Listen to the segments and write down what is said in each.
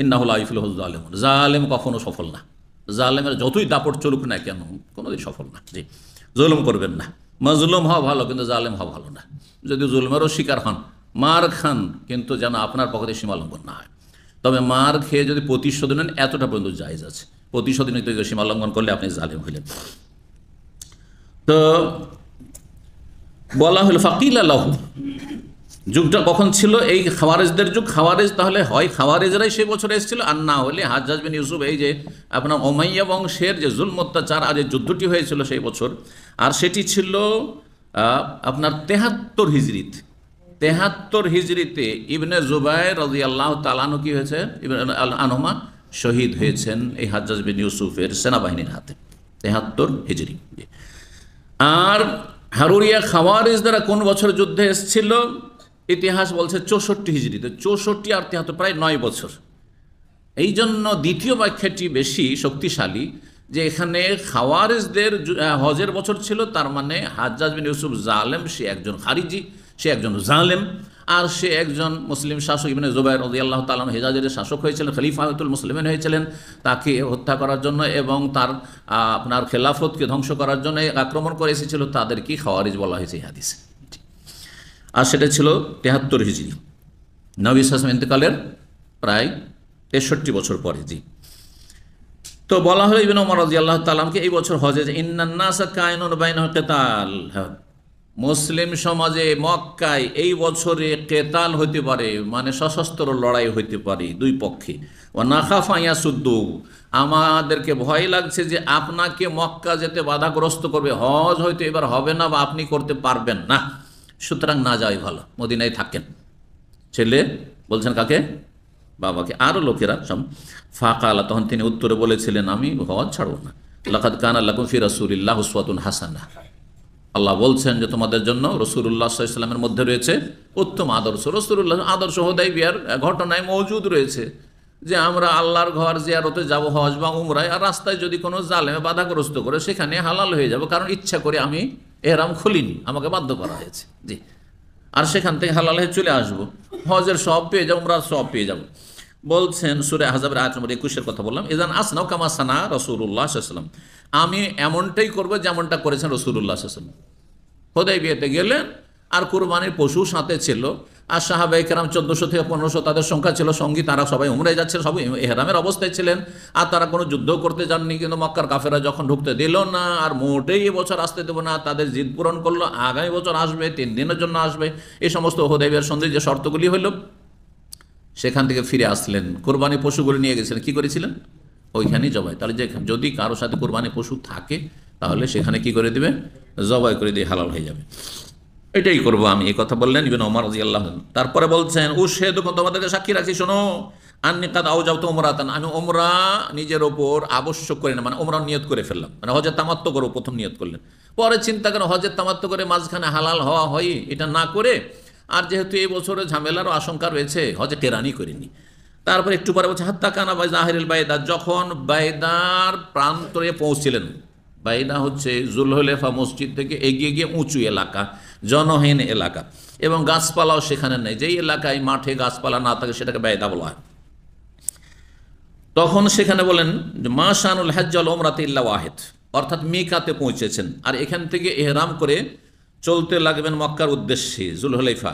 ইন্নাহু লা ইফলিহুল যালিমুন, জালেম কখনো সফল না। জালেমের যতই দাপট চলুক না কেন কোনোদিন সফল না। জি, জুলুম করবেন না। মাজলুম হওয়া ভালো, কিন্তু জালেম হওয়া ভালো না। যদি জুলমেরও শিকার হন, মার খান, কিন্তু যেন আপনার পক্ষে সীমালঙ্ঘন না হয়। তবে মার খেয়ে যদি প্রতিশোধ নেন, এতটা পর্যন্ত জায়েজ আছে। প্রতিশোধ নিতে গিয়ে সীমালঙ্ঘন করলে আপনি জালেম হইলেন। তো বলা হলো ফাকিল আল্লাহ, যুগটা কখন ছিল? এই খাওয়ারেজদের যুগ। খাওয়ারেজ তাহলে হয় খাওয়ারেজরাই সেই বছর এসেছিল, আর না হলে হাজ্জাজ বিন ইউসুফ, এই যে আপনার ওমাইয়া বংশের যে জুলম অত্যাচার আর যে যুদ্ধটি হয়েছিল সেই বছর, আর সেটি ছিল আপনার 73 হিজরিতে। 73 হিজরিতে ইবনে জুবায়ের রাদিয়াল্লাহু তাআলা আনহু কি হয়েছে, ইবনে আনহুমা শহীদ হয়েছেন এই হাজ্জাজ বিন ইউসুফের সেনাবাহিনীর হাতে, 73 হিজরি। আর হারুরিয়া খাওয়ারিজ দ্বারা কোন বছর যুদ্ধে এসেছিল? ইতিহাস বলছে 64 হিজরিতে। 64 আর 73 প্রায় 9 বছর। এই জন্য দ্বিতীয় ব্যাখ্যাটি বেশি শক্তিশালী, যে এখানে খাওয়ারিজদের হজের বছর ছিল, তার মানে হাজ্জাজ বিন ইউসুফ জালেম, সে একজন খারিজি, সে একজন জালেম, আর সে একজন মুসলিম শাসক। ইবনে জুবায়ের রাদিয়াল্লাহু তাআলা হেজাজের শাসক হয়েছিলেন, খলিফাতুল মুসলিমিন হয়েছিলেন, তাকে হত্যা করার জন্য এবং তার আপনার খেলাফতকে ধ্বংস করার জন্য আক্রমণ করে এসেছিল, তাদেরকে খাওয়ারিজ বলা হয়েছে এই হাদিসে। আর সেটা ছিল 73 হিজরি, নবী সাল্লাল্লাহু আলাইহি ওয়াসাল্লাম ইন্তেকালের প্রায় 63 বছর পরে। জি, তো বলা হলো ইবনে ওমর রাদিয়াল্লাহু তাআলাকে এই বছর হজে, ইন্নান নাসা কায়নুন বাইনাহুম কিতাল, মুসলিম সমাজে মক্কায় এই বছরে কেতাল হইতে পারে, মানে সশস্ত্র লড়াই হইতে পারে দুই পক্ষে। ও নাখাফা ইয়াসুদ্দু, আমাদেরকে ভয় লাগছে যে আপনাকে মক্কা যেতে বাধাগ্রস্ত করবে, হজ হয়তো এবার হবে না বা আপনি করতে পারবেন না, সুতরাং না যাওয়াই ভালো, মদিনায় থাকেন। ছেলে বলছেন কাকে? বাবাকে। আরও লোকেরা সব ফাকালা, তখন তিনি উত্তরে বলেছিলেন, আমি হজ ছাড়ব না। লাকাদ কানা লাকুম ফি রাসূলিল্লাহি উসওয়াতুন হাসানাহ, আল্লাহ বলছেন যে তোমাদের জন্য রাসূলুল্লাহ সাল্লাল্লাহু আলাইহি ওয়াসাল্লামের মধ্যে রয়েছে উত্তম আদর্শ। রাসূলুল্লাহ আদর্শ হুদায়বিয়ার ঘটনায় মওজুদ রয়েছে, যে আমরা আল্লাহর ঘর জিয়ারতে যাব, হজ বা উমরায়, আর রাস্তায় যদি কোনো জালেমে বাধাগ্রস্ত করে, সেখানে হালাল হয়ে যাব, কারণ ইচ্ছা করে আমি এহরাম খুলিনি, আমাকে বাধ্য করা হয়েছে। জি, আর সেখান থেকে হালাল হয়ে চলে আসবো, হজের সব পেয়ে যাবো, উমরার সব পেয়ে যাবো। বলছেন সূরা আহজাবের আয়াত নম্বর 21 কথা বললাম, ইযান আসনাউ কামা সানা রাসূলুল্লাহ সাল্লাল্লাহু আলাইহি ওয়াসাল্লাম, আমি এমনটাই করব যেমনটা করেছেন রাসূলুল্লাহ সাল্লাল্লাহু আলাইহি ওয়াসাল্লাম। হুদায়বিয়াতে গেলেন, আর কুরবানির পশু সাথে ছিল, আর সাহাবায়ে কেরাম 1400 থেকে 1500 তাদের সংখ্যা ছিল সঙ্গী, তারা সবাই উমরায় যাচ্ছিল, সবাই ইহরামের অবস্থায় ছিলেন, আর তারা কোনো যুদ্ধ করতে যাননি। কিন্তু মক্কার কাফেররা যখন ঢুকতে দিল না, আর মোটেই এবছর আসতে দেবো না, তাদের জিদ পূরণ করলো, আগামী বছর আসবে, 3 দিনের জন্য আসবে, এই সমস্ত হুদায়বিয়ার সন্ধি যে শর্তগুলি হলো, সেখান থেকে ফিরে আসলেন, কোরবানি পশুগুলি নিয়ে গেছিলেন, কী করেছিলেন? ওইখানেই জবাই। তাহলে যে যদি কারোর সাথে কোরবানি পশু থাকে, তাহলে সেখানে কি করে দেবে? জবাই করে দিয়ে হালাল হয়ে যাবে। এটাই করবো আমি, এই কথা বললেন ইবনে ওমর রাদিয়াল্লাহু আনহু। তারপরে বলছেন, উশহিদুকুম, তোমাদেরকে সাক্ষী রাখছি, শোনো, আন্নী কাদ আওজাবতু উমরাতান, আমি উমরা নিজের ওপর আবশ্যক করে না, মানে উমরা নিয়ত করে ফেললাম, মানে হজের তামাত্তু করবো, প্রথম নিয়ত করলেন, পরে চিন্তা করেন হজের তামাত্তু করে মাঝখানে হালাল হওয়া হয়, এটা না করে, আর যেহেতু এই বছরে ঝামেলারও আশঙ্কা রয়েছে, হজে কেরানি করিনি। তারপর একটু পরে বলছে হাত্তা কানা বাই জাহিরুল বাইদা, যখন বাইদার প্রান্তরে পৌঁছিলেন, বাইদা হচ্ছে জুলহুলাইফা মসজিদ থেকে এগিয়ে গিয়ে উঁচু এলাকা, জনহীন এলাকা, এবং গাছপালাও সেখানে নেই, যেই এলাকায় মাঠে গাছপালা না থাকে সেটাকে বাইদা বলা হয়। তখন সেখানে বলেন মা শানুল হজ্জ ওয়াল উমরাতি ইল্লা ওয়াহিদ, অর্থাৎ মিকাতে পৌঁছেছেন, আর এখান থেকে ইহরাম করে চলতে লাগবেন মক্কার উদ্দেশ্যে জুলহুলাইফা।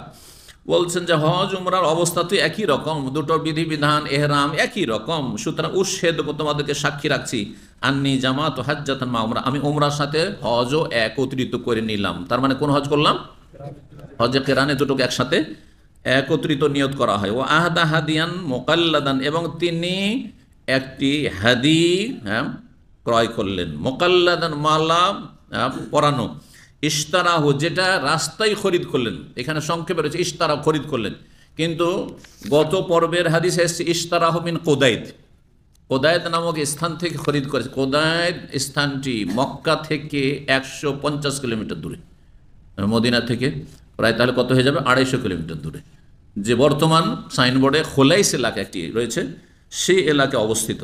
বলছেন যে হজ উমরার অবস্থা তো একই রকম, দুটো বিধিবিধান এহরাম একই রকম, সুতরাং উশহিদুকুম, তোমাদেরকে সাক্ষী রাখছি, আন্নী জামাত হাজ্জাতান মা উমরা, আমি উমরার সাথে হজও একত্রিত করে নিলাম। তার মানে কোন হজ করলাম? হজে কেরানে দুটোকে একসাথে একত্রিত নিয়ত করা হয়। ও আহদা হাদিয়ান মুকাল্লাদান, এবং তিনি একটি হাদি ক্রয় করলেন, মুকাল্লাদান মালা পরানো, ইশতারাহু, যেটা রাস্তায় খরিদ করলেন, এখানে সংক্ষেপে রয়েছে ইশতারা, খরিদ করলেন, কিন্তু গত পর্বের হাদিসে এসেছে ইশতারাহু মিন কুদাইদ, কোদায়েত নামক স্থান থেকে খরিদ করেছে। কোদায়েত স্থানটি মক্কা থেকে 150 কিলোমিটার দূরে, মদিনা থেকে প্রায় তাহলে কত হয়ে যাবে? 250 কিলোমিটার দূরে, যে বর্তমান সাইনবোর্ডে খোলাইস এলাকা একটি রয়েছে, সেই এলাকায় অবস্থিত।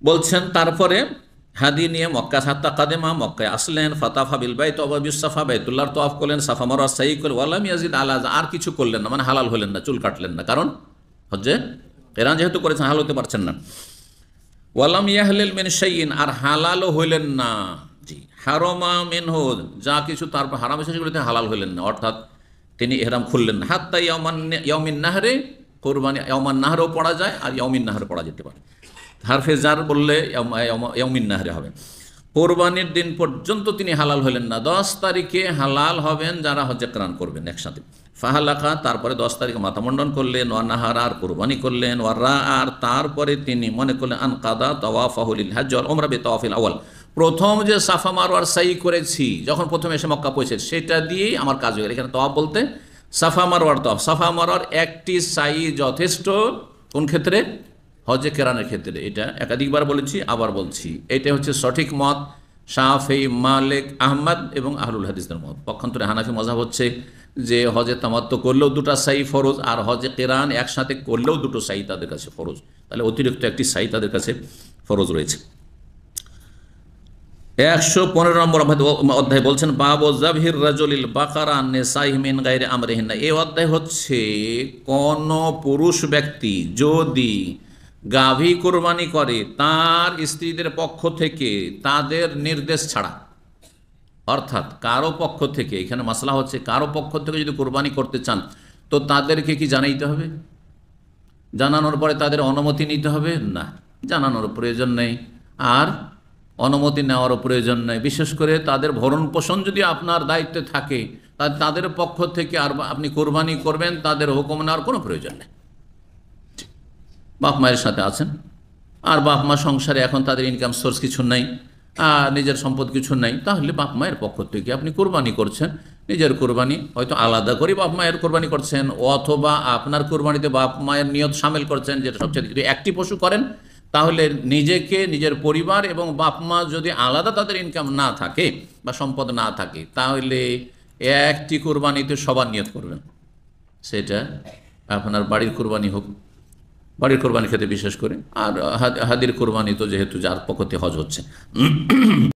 বলছেন তারপরে হাদি নিয়ে মক্কা সাত্তা কাদেমা মক্কায় আসলেন, ফাতাফা বিল বাইত ওয়া বিসসাফা, বাইতুল্লাহর তওয়াফ করলেন, সাফা মারওয়া সাই করলেন, ওয়ালাম ইয়াজিদ আলা, আর কিছু করলেন না, মানে হালাল হলেন না, চুল কাটলেন না, কারণ হজ্জে কিরান যেহেতু করেছেন হালাল হতে পারছেন না। ওয়ালাম ইয়াহলিল মিন শাইইন, আর হালালও হইলেন না, জি হারামা মিনহু, যা কিছু তারপর হারাম হয়েছে সেগুলোতে হালাল হইলেন না, অর্থাৎ তিনি ইহরাম খুললেন না। হাত্তা ইয়াউমিন নাহরে, কোরবানি ইয়াউমান নাহরেও পড়া যায় আর ইয়াউমিন নাহরে পড়া যেতে পারে, হারফে জার বললে ইয়াউমিন নাহরে হবে। কোরবানির দিন পর্যন্ত তিনি হালাল হলেন না, 10 তারিখে হালাল হবেন যারা হজ্জে কিরান করবেন একসাথে। ফাহালাকা, তারপরে 10 তারিখে মাথা মুন্ডন করলেন, ওয়া নাহারা, আর কোরবানি করলেন, ওয়া রা, আর তারপরে তিনি মনে করলেন আন কাদা তাওয়াফাহু লিল হজ্জ ওয়াল উমরা বিতাওয়াফিল আউয়াল, প্রথম যে সাফা মারওয়ার সাই করেছি যখন প্রথমে এসে মক্কা পৌঁছে, সেটা দিয়েই আমার কাজ হয়ে গেল। এখানে তাওয়াফ বলতে সাফা মারওয়ার তাওয়াফ, সাফা মারওয়ার একটি সাই যথেষ্ট, কোন ক্ষেত্রে? হজ্জে কেরানের ক্ষেত্রে। এটা একাধিকবার বলেছি, আবার বলছি, এটা হচ্ছে সঠিক মত শাফেঈ, মালিক, আহমদ এবং আহলুল হাদিসদের মত। পক্ষান্তরে হানাফি মযহাব হচ্ছে যে হজে তামাত্তু করলেও 2টা সাই ফরজ, আর হজে কেরান একসাথে করলেও 2টো সাই তাদের কাছে ফরজ, তাহলে অতিরিক্ত একটি সাই তাদের কাছে ফরজ রয়েছে। 115 নম্বর অধ্যায় বলছেন বাবু জাবহির রাজুলিল বাকারা নিসাইহি মিন গায়রি আমরিহিন্না। এই অধ্যায় হচ্ছে কোন পুরুষ ব্যক্তি যদি গাভী কোরবানি করে তার স্ত্রীদের পক্ষ থেকে তাদের নির্দেশ ছাড়া, অর্থাৎ কারো পক্ষ থেকে, এখানে মাসলা হচ্ছে কারো পক্ষ থেকে যদি কোরবানি করতে চান তো তাদেরকে কি জানাইতে হবে? জানানোর পরে তাদের অনুমতি নিতে হবে? না, জানানোর প্রয়োজন নেই, আর অনুমতি নেওয়ারও প্রয়োজন নেই। বিশেষ করে তাদের ভরণ পোষণ যদি আপনার দায়িত্বে থাকে, তাদের পক্ষ থেকে আর আপনি কোরবানি করবেন, তাদের হুকুম নেওয়ার কোনো প্রয়োজন নেই। বাপ মায়ের সাথে আছেন, আর বাপ মা সংসারে এখন তাদের ইনকাম সোর্স কিছু নেই, আর নিজের সম্পদ কিছু নেই, তাহলে বাপ মায়ের পক্ষ থেকে আপনি কোরবানি করছেন, নিজের কোরবানি হয়তো আলাদা করে বাপ মায়ের কোরবানি করছেন, অথবা আপনার কোরবানিতে বাপ মায়ের নিয়ত সামিল করছেন, যেটা সবচেয়ে, যদি একটি পশু করেন তাহলে নিজেকে, নিজের পরিবার এবং বাপ মা যদি আলাদা তাদের ইনকাম না থাকে বা সম্পদ না থাকে, তাহলে একটি কোরবানিতে সবার নিয়ত করবেন। সেটা আপনার বাড়ির কোরবানি হোক, বাড়ির কোরবানির ক্ষেত্রে বিশেষ করে, আর হাদির কোরবানি তো যেহেতু যার পক্ষতে হজ হচ্ছে।